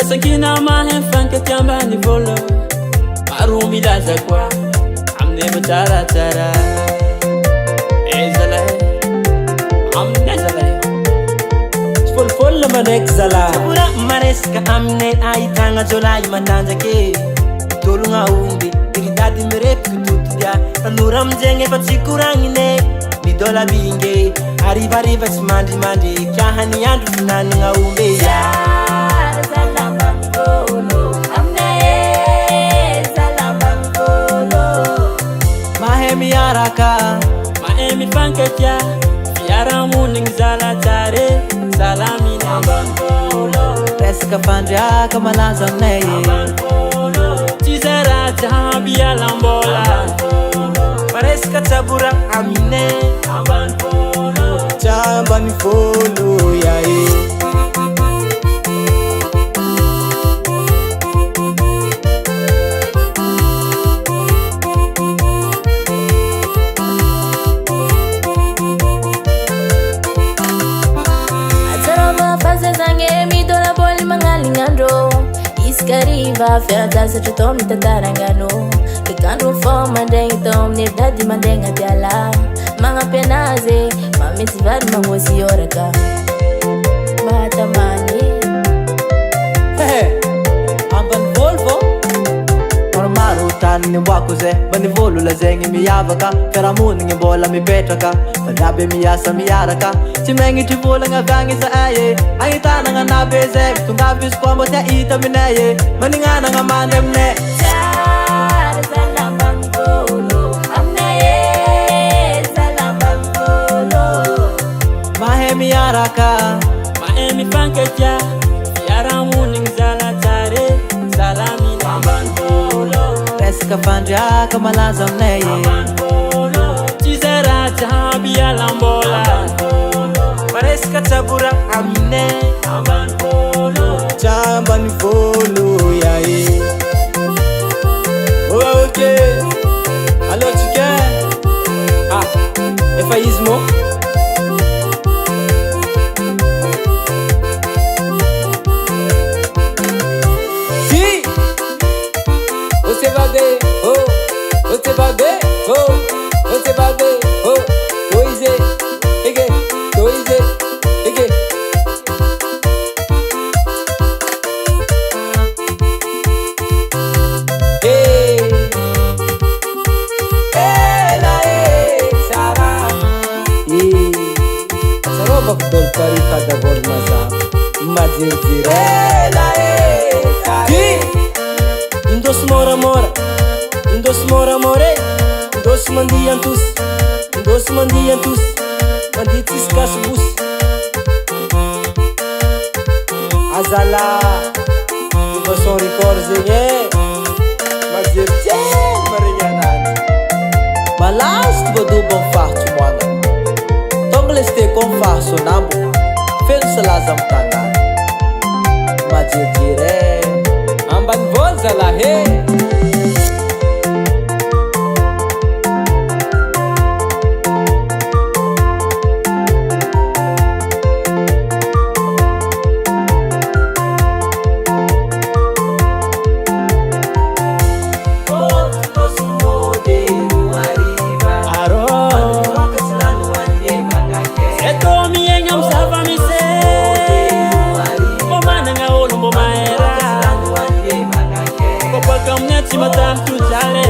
Sakina mahem fanke Ambanivôlo Marumi laza kwa Amne matara tara Ezala Amne zala Fol manek zala Pura mareska amne aitanga jolai matanjake Tolunga umbi Iridadi merep kututudia Tanuram jenge patsikurangine Midola binge Arriva simandi mandi Kahani yandu finani nga umbe Mahemi araka Mahemi fanketia Fiara muning zala tare Salamine Ambanivôlo Reska pandria kamalaza mneye Ambanivôlo Tizera jahabi alambola Pareska tabura amine Ambanivôlo Ambanivôlo yae Iskariva fiada sa chutom ni tatarangano Kikandro forma deng itom ni dadi mandenga tiala Mga penaze mamisivad mangosi oraka Matamani Ambanivôlo Maromaro tany ny mboako zay Ambanivôlo lazegny miavaka Fiarahamonigny mbola mipetraka Fanabe miasa miaraka Tsy magnitry volagna avy agny zahay Ahitanagna nabe zay Tonga vizy koa mbo tia hita aminay Maninganagna mandry aminay Tsara zala Ambanivôlo Aminay zala Ambanivôlo Mahay miaraka Mahay mifankatia Fiarahamonigny zala tare Salamine Ambanivôlo Reska fandriaka malaza aminay Ambanivôlo Tizera jahabi alambola Pareska tabura amine Ambanivôlo Ambanivôlo yae Oh ok Alors tu quer Ah Efa izy mo Si Você vai ver Oh Você vai ver Oh Você vai ver Oh Dois e Ege Dois e Ege Bakdol parika da volmaza Majirjirela Indos mora mora Indos mora more Indos mandiantus Indos mandiantus Manditis kasbus Azala Iba son recordzegny Majirjir marinyanany Malas tiba dobang fahtso moana Leste com faço nambo Fez salaza mtana Majirjire Ambanivôlo zala he Matam tu jale